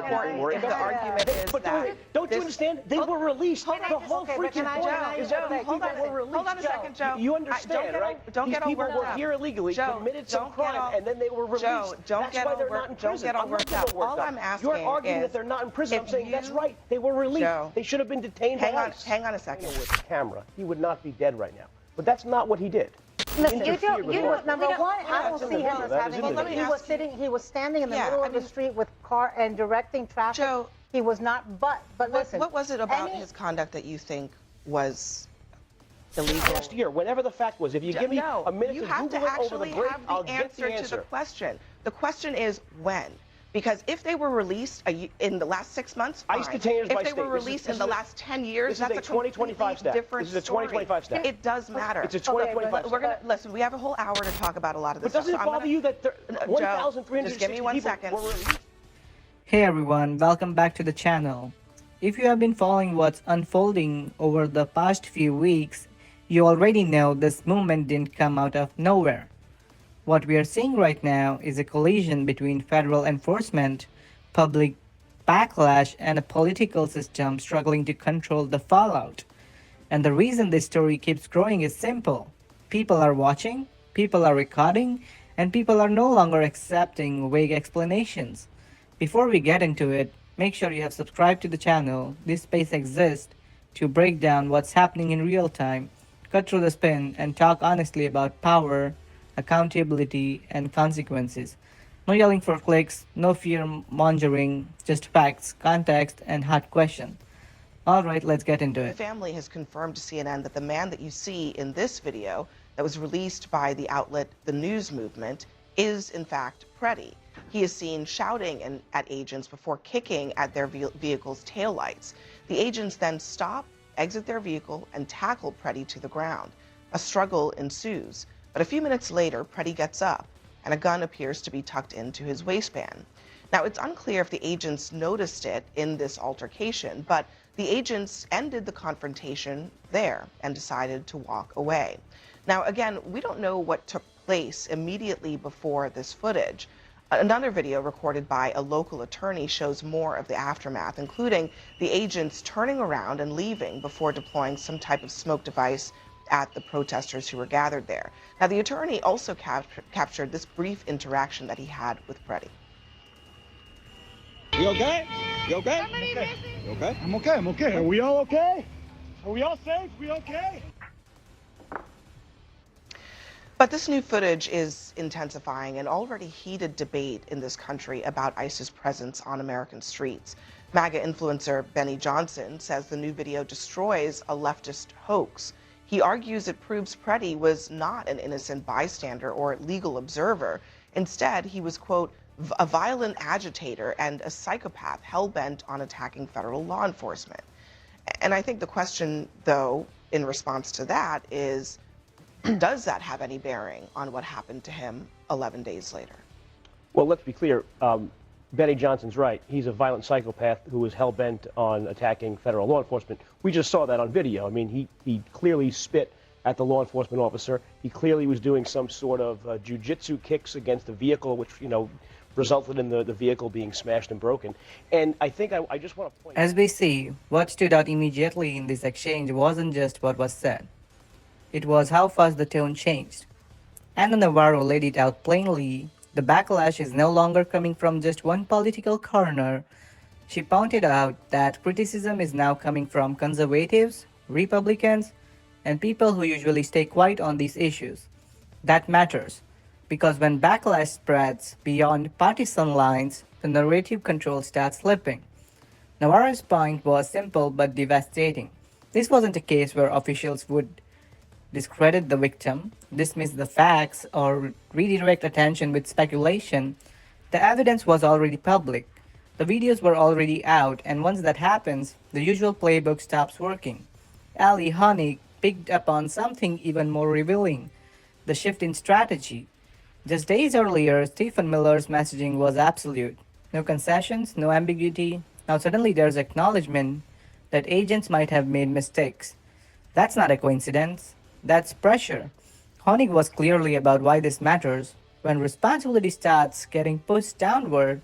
if the argument is that... Don't you understand? They were released. Hold on, The whole freaking point is that these people were released. Hold on a second, Joe. You understand, right? Don't get all These people worked were up. here illegally, committed some crime, and then they were released. Joe, don't get all worked up. All I'm asking is... You're arguing that they're not in prison. I'm saying that's right. They were released. They should have been detained by ICE. Hang on a second. With the camera, he would not be dead right now. But that's not what he did. Listen, number one, I don't see him as having. He was standing in the middle of the street with car and directing traffic. Joe, he was not. But listen, what was it about his conduct that you think was illegal? Last year, whenever the fact was, if you give me a minute to Google it over the break, I'll get the answer to the question. The question is when. Because if they were released in the last 6 months, fine. ICE detainers by if they state. were released in the last 10 years, that's a 2025 stat. different This is a 2025 stat. It does matter. It's a 2025 We're gonna listen. We have a whole hour to talk about a lot of this. But doesn't it bother you that 1,360 people were released? Hey everyone, welcome back to the channel. If you have been following what's unfolding over the past few weeks, you already know this movement didn't come out of nowhere. What we are seeing right now is a collision between federal enforcement, public backlash, and a political system struggling to control the fallout. And the reason this story keeps growing is simple. People are watching, people are recording, and people are no longer accepting vague explanations. Before we get into it, make sure you have subscribed to the channel. This space exists to break down what's happening in real time, cut through the spin, and talk honestly about power, accountability, and consequences. No yelling for clicks, no fear-mongering, just facts, context, and hot questions. Alright, let's get into it. The family has confirmed to CNN that the man that you see in this video that was released by the outlet The News Movement is, in fact, Preddy. He is seen shouting at agents before kicking at their vehicle's taillights. The agents then stop, exit their vehicle, and tackle Preddy to the ground. A struggle ensues. But a few minutes later, Preddy gets up, and a gun appears to be tucked into his waistband. Now, it's unclear if the agents noticed it in this altercation, but the agents ended the confrontation there and decided to walk away. Now, again, we don't know what took place immediately before this footage. Another video recorded by a local attorney shows more of the aftermath, including the agents turning around and leaving before deploying some type of smoke device at the protesters who were gathered there. Now, the attorney also captured this brief interaction that he had with Preddy. You okay? You okay? Okay. You okay? I'm okay. Are we all okay? Are we all safe? We okay? But this new footage is intensifying an already heated debate in this country about ICE's presence on American streets. MAGA influencer Benny Johnson says the new video destroys a leftist hoax. He argues it proves Preddy was not an innocent bystander or legal observer. Instead, he was, quote, a violent agitator and a psychopath hell-bent on attacking federal law enforcement. And I think the question, though, in response to that is, does that have any bearing on what happened to him 11 days later? Well, let's be clear. Benny Johnson's right. He's a violent psychopath who was hell-bent on attacking federal law enforcement. We just saw that on video. I mean, he clearly spit at the law enforcement officer. He clearly was doing some sort of jujitsu kicks against the vehicle, which, you know, resulted in the vehicle being smashed and broken. And I think I just want to point out... As we see, what stood out immediately in this exchange wasn't just what was said. It was how fast the tone changed. Ana Navarro laid it out plainly. The backlash is no longer coming from just one political corner. She pointed out that criticism is now coming from conservatives, Republicans, and people who usually stay quiet on these issues. That matters, because when backlash spreads beyond partisan lines, the narrative control starts slipping. Navarro's point was simple but devastating. This wasn't a case where officials would discredit the victim, dismiss the facts, or redirect attention with speculation. The evidence was already public. The videos were already out, and once that happens, the usual playbook stops working. Ali Honig picked up on something even more revealing: the shift in strategy. Just days earlier, Stephen Miller's messaging was absolute. No concessions, no ambiguity. Now suddenly there's acknowledgement that agents might have made mistakes. That's not a coincidence. That's pressure. Honig was clearly about why this matters. When responsibility starts getting pushed downward,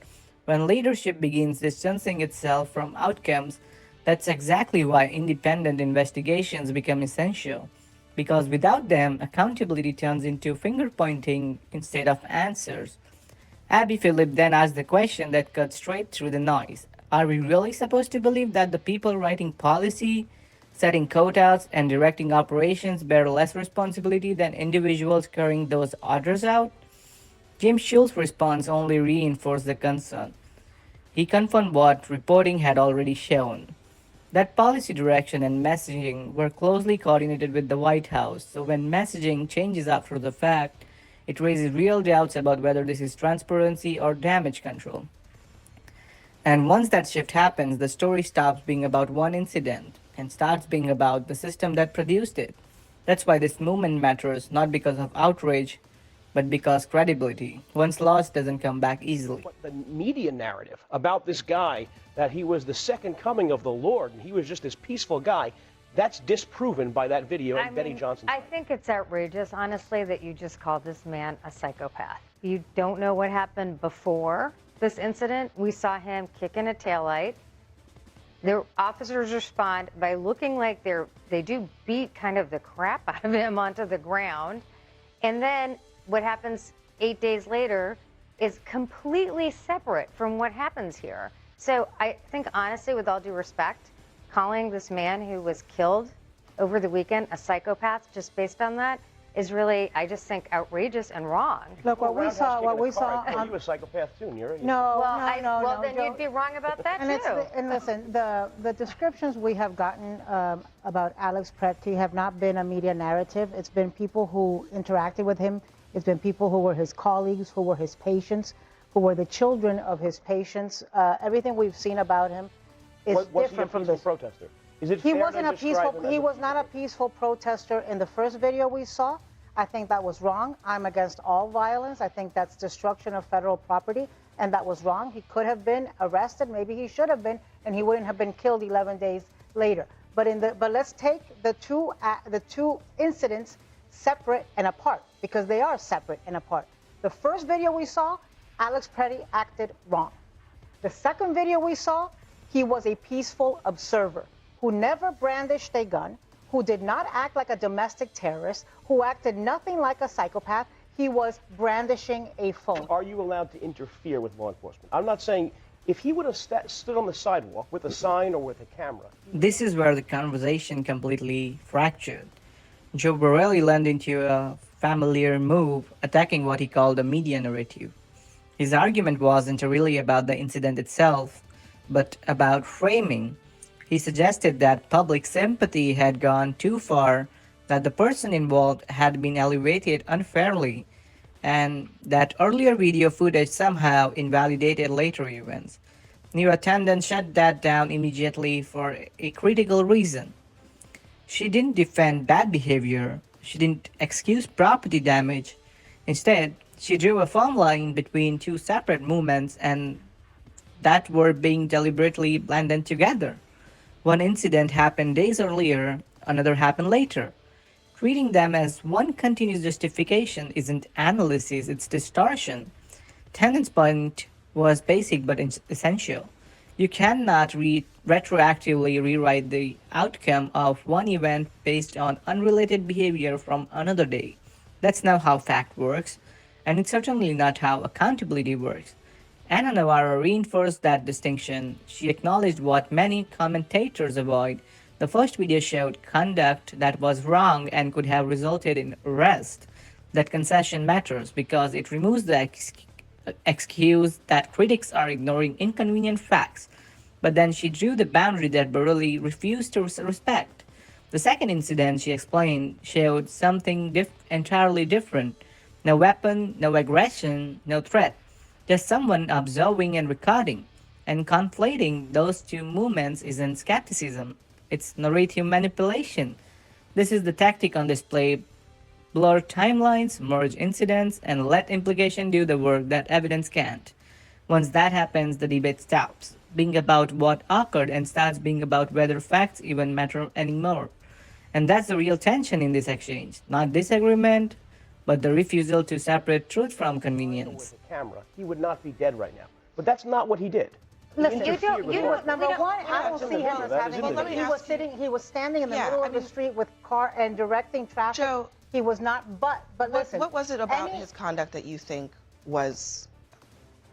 When leadership begins distancing itself from outcomes, that's exactly why independent investigations become essential. Because without them, accountability turns into finger pointing instead of answers. Abby Phillip then asked the question that cut straight through the noise. Are we really supposed to believe that the people writing policy, setting quotas, and directing operations bear less responsibility than individuals carrying those orders out? Jim Schultz's response only reinforced the concern. He confirmed what reporting had already shown, that policy direction and messaging were closely coordinated with the White House, so when messaging changes after the fact, it raises real doubts about whether this is transparency or damage control. And once that shift happens, the story stops being about one incident and starts being about the system that produced it. That's why this movement matters, not because of outrage, but because credibility, once lost, doesn't come back easily. But the media narrative about this guy, that he was the second coming of the Lord and he was just this peaceful guy, that's disproven by that video and Betty Johnson. I think it's outrageous, honestly, that you just called this man a psychopath. You don't know what happened before this incident. We saw him kicking a taillight. The officers respond by looking like they do beat kind of the crap out of him onto the ground. And then what happens 8 days later is completely separate from what happens here. So I think, honestly, with all due respect, calling this man who was killed over the weekend a psychopath just based on that is really, I just think, outrageous and wrong. Look, what we saw. Are you a psychopath too, Nira? Well, then you'd be wrong about that too. And listen, the descriptions we have gotten about Alex Pretty have not been a media narrative. It's been people who interacted with him. It's been people who were his colleagues, who were his patients, who were the children of his patients. Everything we've seen about him is different from this. Protester? Is it He wasn't a peaceful. He was not a peaceful protester in the first video we saw. I think that was wrong. I'm against all violence. I think that's destruction of federal property, and that was wrong. He could have been arrested. Maybe he should have been, and he wouldn't have been killed 11 days later. But let's take the two incidents separate and apart, because they are separate and apart. The first video we saw, Alex Pretty acted wrong. The second video we saw, he was a peaceful observer who never brandished a gun, who did not act like a domestic terrorist, who acted nothing like a psychopath. He was brandishing a phone. Are you allowed to interfere with law enforcement? I'm not saying if he would have stood on the sidewalk with a sign or with a camera. This is where the conversation completely fractured. Joe Borelli leaned into a familiar move, attacking what he called a media narrative. His argument wasn't really about the incident itself, but about framing. He suggested that public sympathy had gone too far, that the person involved had been elevated unfairly, and that earlier video footage somehow invalidated later events. New attendant shut that down immediately for a critical reason. She didn't defend bad behavior. She didn't excuse property damage. Instead, she drew a firm line between two separate movements and that were being deliberately blended together. One incident happened days earlier, another happened later. Treating them as one continuous justification isn't analysis, it's distortion. Tennant's point was basic but essential. You cannot retroactively rewrite the outcome of one event based on unrelated behavior from another day. That's not how fact works, and it's certainly not how accountability works. Anna Navarro reinforced that distinction. She acknowledged what many commentators avoid. The first video showed conduct that was wrong and could have resulted in arrest. That concession matters because it removes the excuse that critics are ignoring inconvenient facts. But then she drew the boundary that Borelli refused to respect. The second incident, she explained, showed something entirely different. No weapon, no aggression, no threat. Just someone observing and recording. And conflating those two movements isn't skepticism. It's narrative manipulation. This is the tactic on display. Blur timelines, merge incidents, and let implication do the work that evidence can't. Once that happens, the debate stops being about what occurred and starts being about whether facts even matter anymore. And that's the real tension in this exchange. Not disagreement, but the refusal to separate truth from convenience. With a camera, he would not be dead right now. But that's not what he did. He Listen, interfered with he law was number one. I don't That's in see the him video. as That is having. in the Well, let me video. ask you- He was standing in the Yeah, middle I of the mean- street with car and directing traffic. Joe, He was not. But listen. What was it about any- his conduct that you think was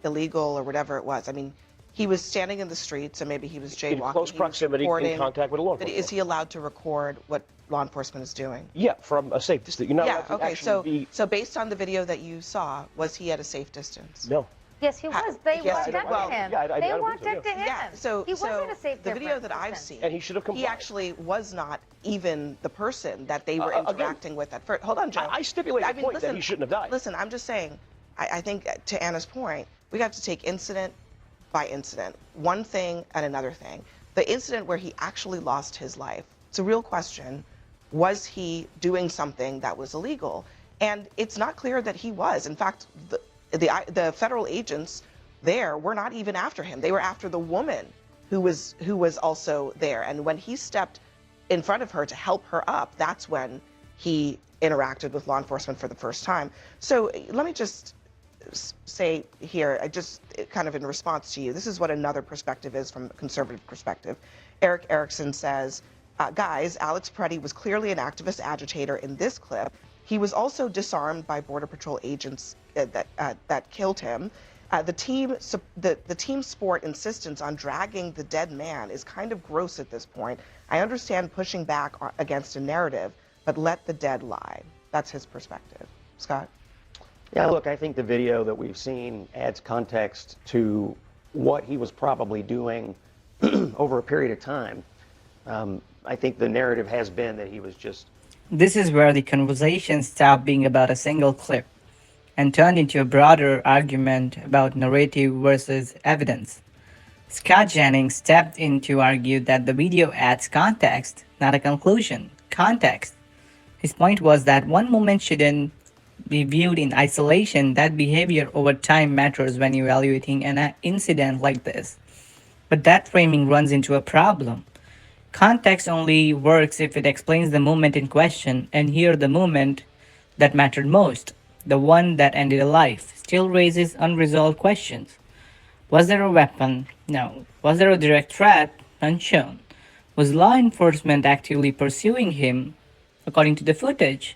illegal or whatever it was? I mean, he was standing in the street, so maybe he was jaywalking. In close he was proximity, in recording, contact with a law but enforcement is he allowed to record what law enforcement is doing? Yeah, from a safe distance. You're not Yeah, allowed to okay, actually be... so based on the video that you saw, was he at a safe distance? No. Yes, he was. They Yes, walked I up don't- to him. yeah, I They don't walked think so, up to him. Yeah, so he wasn't a safe the video that I've distance. seen, And he should have complied. he actually was not even the person that they were Again, interacting with at first. Hold on, Joe. I stipulate the point that he shouldn't have died. Listen, I'm just saying, I think to Anna's point, we have to take incident by incident, one thing and another thing. The incident where he actually lost his life, it's a real question. Was he doing something that was illegal? And it's not clear that he was. In fact, the federal agents there were not even after him. They were after the woman who was also there. And when he stepped in front of her to help her up, that's when he interacted with law enforcement for the first time. So let me just say here, I just kind of in response to you, this is what another perspective is from a conservative perspective. Eric Erickson says, guys, Alex Preddy was clearly an activist agitator in this clip. He was also disarmed by Border Patrol agents that killed him. The team sport insistence on dragging the dead man is kind of gross at this point. I understand pushing back against a narrative, but let the dead lie. That's his perspective. Scott? Yeah, look, I think the video that we've seen adds context to what he was probably doing over a period of time. I think the narrative has been that he was just... This is where the conversation stopped being about a single clip and turned into a broader argument about narrative versus evidence. Scott Jennings stepped in to argue that the video adds context, not a conclusion. Context. His point was that one moment shouldn't be viewed in isolation, that behavior over time matters when evaluating an incident like this. But that framing runs into a problem. Context only works if it explains the moment in question, and here the moment that mattered most, the one that ended a life, still raises unresolved questions. Was there a weapon? No. Was there a direct threat? Unshown. Was law enforcement actively pursuing him? According to the footage,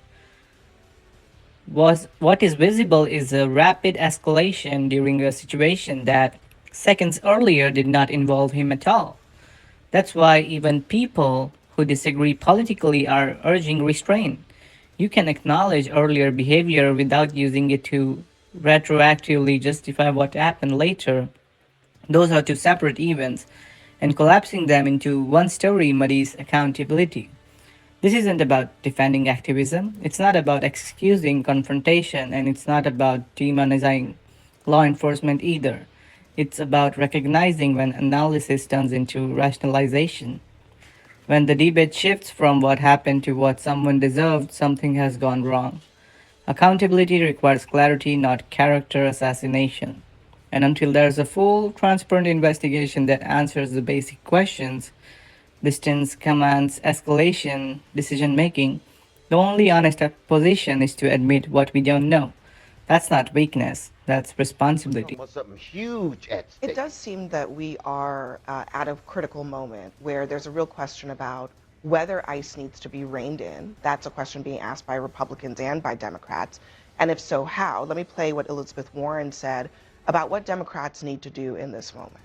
what is visible is a rapid escalation during a situation that seconds earlier did not involve him at all. That's why even people who disagree politically are urging restraint. You can acknowledge earlier behavior without using it to retroactively justify what happened later. Those are two separate events, and collapsing them into one story muddies accountability. This isn't about defending activism, it's not about excusing confrontation, and it's not about demonizing law enforcement either. It's about recognizing when analysis turns into rationalization. When the debate shifts from what happened to what someone deserved, something has gone wrong. Accountability requires clarity, not character assassination. And until there's a full, transparent investigation that answers the basic questions, distance, commands, escalation, decision making, the only honest position is to admit what we don't know. That's not weakness, that's responsibility. Something huge at stake. It does seem that we are at a critical moment where there's a real question about whether ICE needs to be reined in. That's a question being asked by Republicans and by Democrats. And if so, how? Let me play what Elizabeth Warren said about what Democrats need to do in this moment.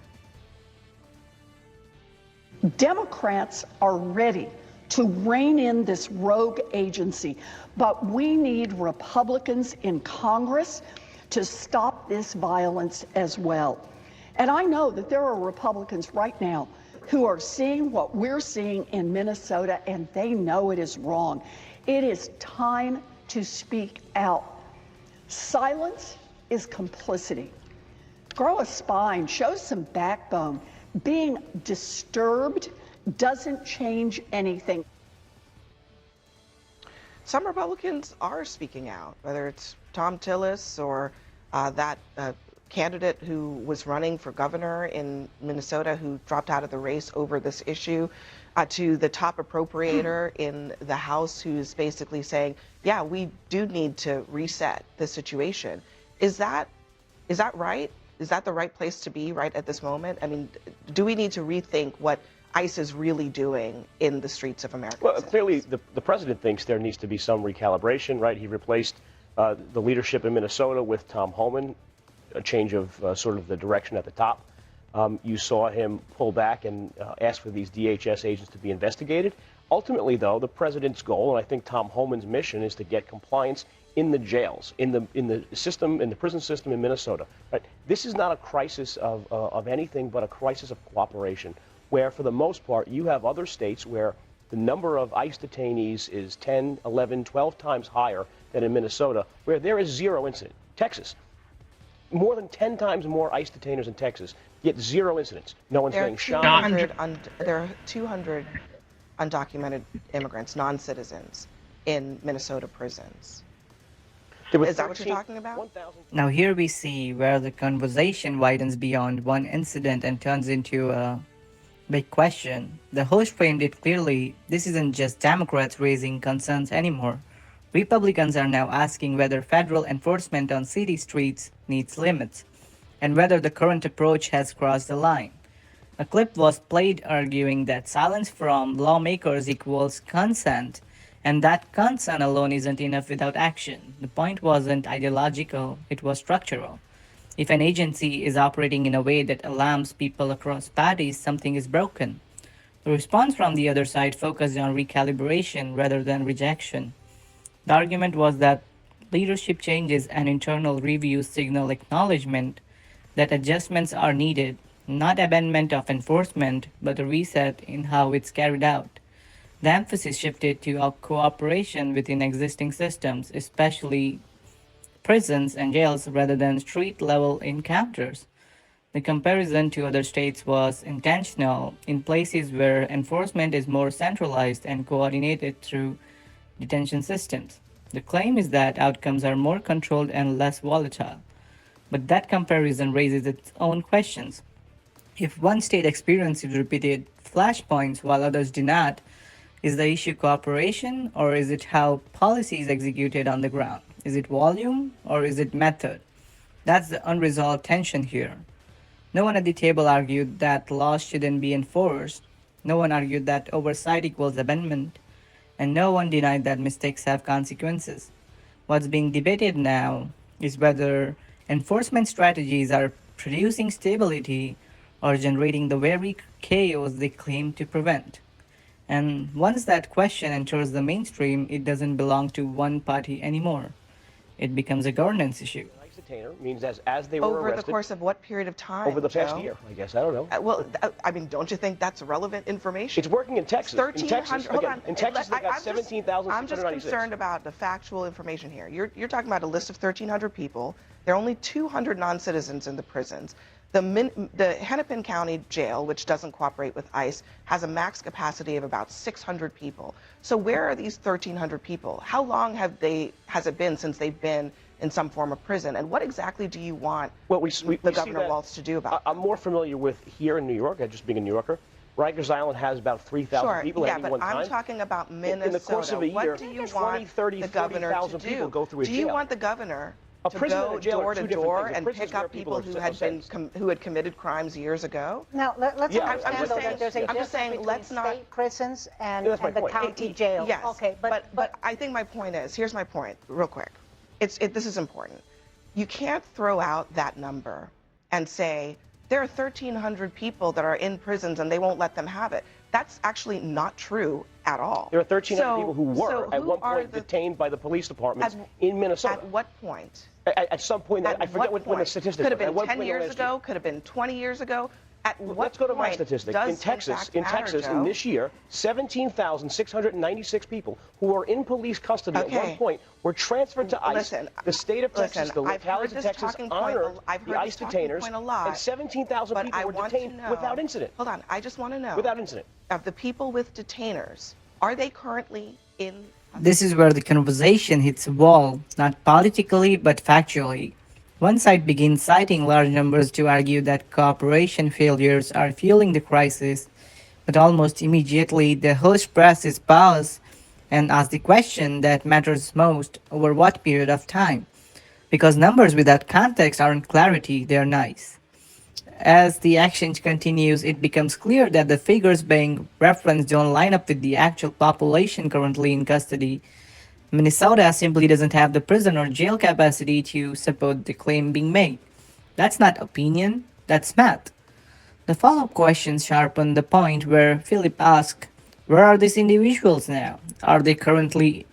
Democrats are ready to rein in this rogue agency, but we need Republicans in Congress to stop this violence as well. And I know that there are Republicans right now who are seeing what we're seeing in Minnesota, and they know it is wrong. It is time to speak out. Silence is complicity. Grow a spine, show some backbone. Being disturbed doesn't change anything. Some Republicans are speaking out, whether it's Tom Tillis or that candidate who was running for governor in Minnesota who dropped out of the race over this issue, to the top appropriator in the House who's basically saying, yeah, we do need to reset the situation. Is that right? is that the right place to be right at this moment? I mean, do we need to rethink what ICE is really doing in the streets of America? Well, clearly, the president thinks there needs to be some recalibration, right? He replaced the leadership in Minnesota with Tom Homan, a change of sort of the direction at the top. You saw him pull back and ask for these DHS agents to be investigated. Ultimately, though, the president's goal, and I think Tom Homan's mission, is to get compliance in the jails, in the system, in the prison system in Minnesota. Right? This is not a crisis of anything but a crisis of cooperation, where for the most part you have other states where the number of ICE detainees is 10, 11, 12 times higher than in Minnesota, where there is zero incident. Texas, more than 10 times more ICE detainers in Texas, yet zero incidents. No one's getting shot. There are 200 undocumented immigrants, non-citizens, in Minnesota prisons. Is that what you're talking about? Now here we see where the conversation widens beyond one incident and turns into a big question. The host framed it clearly. This isn't just Democrats raising concerns anymore. Republicans are now asking whether federal enforcement on city streets needs limits, and whether the current approach has crossed the line. A clip was played arguing that silence from lawmakers equals consent, and that consent alone isn't enough without action. The point wasn't ideological, it was structural. If an agency is operating in a way that alarms people across parties, something is broken. The response from the other side focused on recalibration rather than rejection. The argument was that leadership changes and internal reviews signal acknowledgement that adjustments are needed, not abandonment of enforcement, but a reset in how it's carried out. The emphasis shifted to cooperation within existing systems, especially prisons and jails, rather than street-level encounters. The comparison to other states was intentional in places where enforcement is more centralized and coordinated through detention systems. The claim is that outcomes are more controlled and less volatile. But that comparison raises its own questions. If one state experiences repeated flashpoints while others do not, is the issue cooperation, or is it how policy is executed on the ground? Is it volume, or is it method? That's the unresolved tension here. No one at the table argued that laws shouldn't be enforced. No one argued that oversight equals abandonment. And no one denied that mistakes have consequences. What's being debated now is whether enforcement strategies are producing stability or generating the very chaos they claim to prevent. And once that question enters the mainstream, it doesn't belong to one party anymore. It becomes a governance issue. ICE detainer means as they were Over arrested, the course of what period of time? over the past Joe? year, I guess. I don't know. I mean, don't you think that's relevant information? It's working in Texas. In 1,300. Texas, Hold again, on. in Texas, they got I'm 17,696. just concerned about the factual information here. You're talking about a list of 1,300 people. There are only 200 non-citizens in the prisons. The Hennepin County Jail, which doesn't cooperate with ICE, has a max capacity of about 600 people. So where are these 1,300 people? How long has it been since they've been in some form of prison? And what exactly do you want the Governor Walz to do about it? I'm more familiar with here in New York, just being a New Yorker. Rikers Island has about 3,000 people at any one time. I'm talking about Minnesota. In the course of a year, what do you 20, want 30, the governor 40,000 to people do? go through a Do jail. you want the governor to prison and go a jail door are two to different door things. A and prison is pick where up people people are who had committed crimes years ago? Now, let's Yeah, understand, I'm just though, saying- that there's a I'm difference just saying, between let's not- state prisons and, Yeah, that's my and the point. county jails. Yes, Okay, but I think my point is, here's my point, real quick. This is important. You can't throw out that number and say, there are 1,300 people that are in prisons and they won't let them have it. That's actually not true at all. There are 1,300 people who were so at who one are point detained by the police departments in Minnesota. At what point? At some point, I forget when the statistics could have were. been At one 10 point years last year. ago, could have been 20 years ago. At what Let's go to my point statistic. does In Texas, fact matter, Joe? in this year, 17,696 people who are in police custody at one point were transferred to ICE. Listen, the state of Texas, the I've heard localities of this Texas talking point honored I've the heard ICE this talking detainers, point a lot, and 17,000 but people I were want to detained know- without incident. Hold on, I just want to know. Without incident. Of the people with detainers, are they currently in? This is where the conversation hits a wall, not politically but factually. One side begins citing large numbers to argue that cooperation failures are fueling the crisis, but almost immediately the host presses pause and asks the question that matters most: over what period of time? Because numbers without context aren't clarity, they're nice. As the exchange continues, it becomes clear that the figures being referenced don't line up with the actual population currently in custody. Minnesota simply doesn't have the prison or jail capacity to support the claim being made. That's not opinion, that's math. The follow up questions sharpen the point where Philip asks, where are these individuals now? Are they currently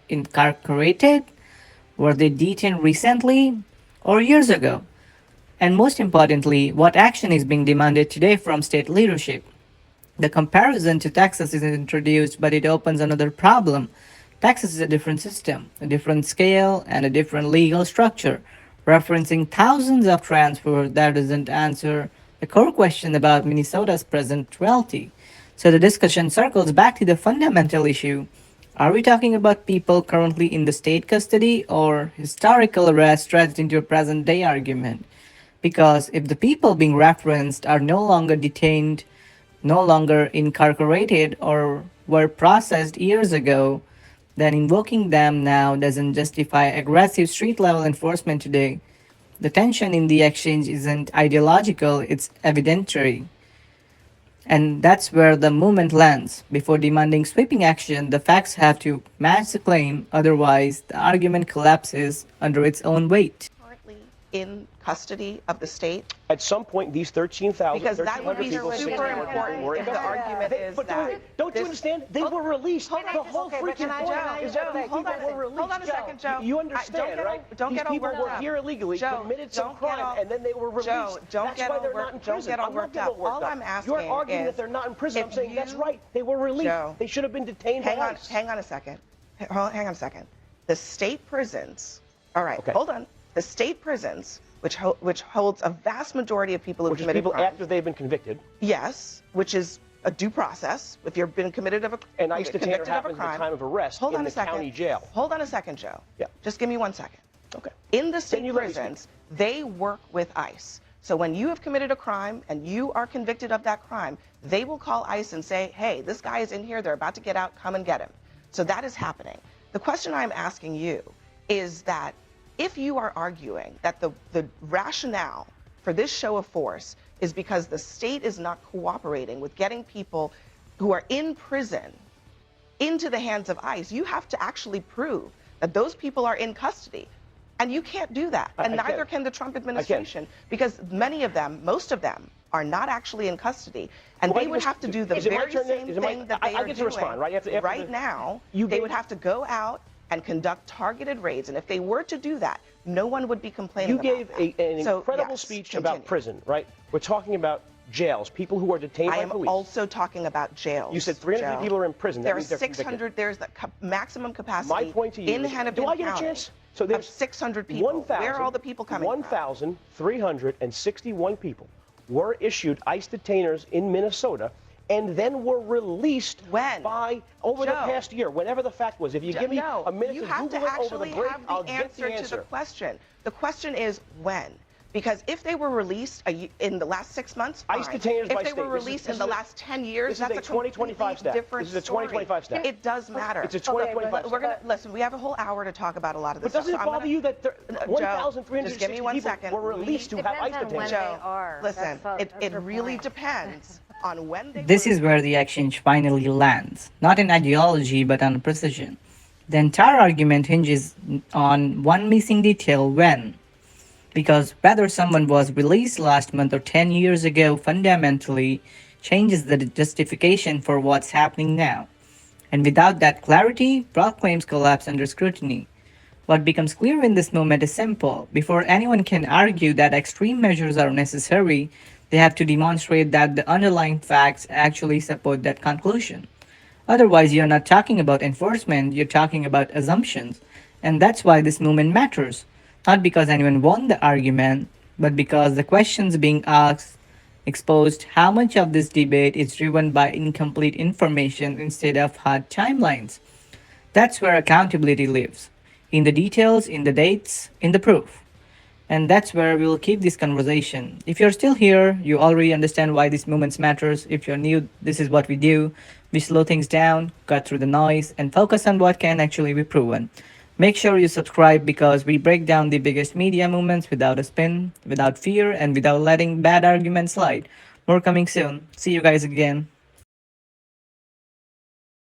incarcerated? Were they detained recently or years ago? And most importantly, what action is being demanded today from state leadership? The comparison to Texas is introduced, but it opens another problem. Texas is a different system, a different scale, and a different legal structure. Referencing thousands of transfers that doesn't answer the core question about Minnesota's present reality. So the discussion circles back to the fundamental issue. Are we talking about people currently in the state custody or historical arrest stretched into a present day argument? Because if the people being referenced are no longer detained, no longer incarcerated, or were processed years ago, then invoking them now doesn't justify aggressive street level enforcement today. The tension in the exchange isn't ideological, it's evidentiary. And that's where the movement lands. Before demanding sweeping action, the facts have to match the claim, otherwise, the argument collapses under its own weight. Currently in custody of the state? At some point, these 13,000, Because that would 1,300 be people super say important were if the argument is but that. don't you understand? They were released. The whole okay, but freaking can I- point is that these hold people on, were released. hold on a second, Joe. You Don't understand, get right? don't These get all people worked were up. here illegally, Joe, committed some don't get crime, all- and then they were released. Joe, don't That's get why all they're worked- not in don't prison. get all I'm not worked getting up. worked All up. I'm asking You're arguing is that they're not in prison. I'm if saying that's you- right. They were released. Joe, They should have been detained by ICE. Hang on a second. Hang on a second. The state prisons, all right, Okay. hold on. The state prisons, which holds a vast majority of people who Which is committed people crimes. after they've been convicted. Yes, which is a due process if you've been convicted of a And ICE detainer convicted of a happens at crime. the time of arrest Hold in on the a second. county jail. Hold on a second, Joe. Yeah. Just give me 1 second. Okay. In the state you let me prisons, they work with ICE. So when you have committed a crime and you are convicted of that crime, they will call ICE and say, hey, this guy is in here, they're about to get out, come and get him. So that is happening. The question I'm asking you is that if you are arguing that the rationale for this show of force is because the state is not cooperating with getting people who are in prison into the hands of ICE, you have to actually prove that those people are in custody. And you can't do that. And I neither can. can the Trump administration, because many of them, most of them, are not actually in custody. And Do I they would just- have to do the is it my very turn then? same Is it my- thing that I they are get to doing respond, right? After right the- now. You They gave- would have to go out and conduct targeted raids. And if they were to do that, no one would be complaining You gave about that. an So, incredible yes, speech continue. about prison, right? We're talking about jails, people who are detained I by am police. also talking about jails. You said 300 Joe. people are in prison. That There are means they're convicted. 600. There's the maximum capacity My point to you in is, Hennepin do I get County a chance? So of there's 600 people. Where are all the people coming from? 1,361 people were issued ICE detainers in Minnesota and then were released When? by over the Joe. past year, whenever the fact was. If you give me No, a minute you to have to Google it over actually the break, have I'll the get answer the answer. to the question. The question is when. Because if they were released in the last 6 months, fine. ICE detainers by if they state. were This is- released this in the is a- last 10 years, this is that's a a 2025 completely stat. different This is a story. 2025 stat. It does matter. It's a 2025 We're going stat. to listen. We have a whole hour to talk about a lot of this But doesn't stuff. it so I'm bother gonna- you that Joe, 1,360 just give me 1 people second. were released who have ICE Depends on when detainers? they Joe, are. listen, That's it her really point. depends on when they This were is where the exchange finally lands, not in ideology but on precision. The entire argument hinges on one missing detail: when. Because whether someone was released last month or 10 years ago fundamentally changes the justification for what's happening now. And without that clarity, broad claims collapse under scrutiny. What becomes clear in this moment is simple. Before anyone can argue that extreme measures are necessary, they have to demonstrate that the underlying facts actually support that conclusion. Otherwise, you're not talking about enforcement, you're talking about assumptions. And that's why this movement matters. Not because anyone won the argument, but because the questions being asked exposed how much of this debate is driven by incomplete information instead of hard timelines. That's where accountability lives. In the details, in the dates, in the proof. And that's where we'll keep this conversation. If you're still here, you already understand why these moments matters. If you're new, this is what we do. We slow things down, cut through the noise, and focus on what can actually be proven. Make sure you subscribe because we break down the biggest media movements without a spin, without fear, and without letting bad arguments slide. More coming soon. See you guys again.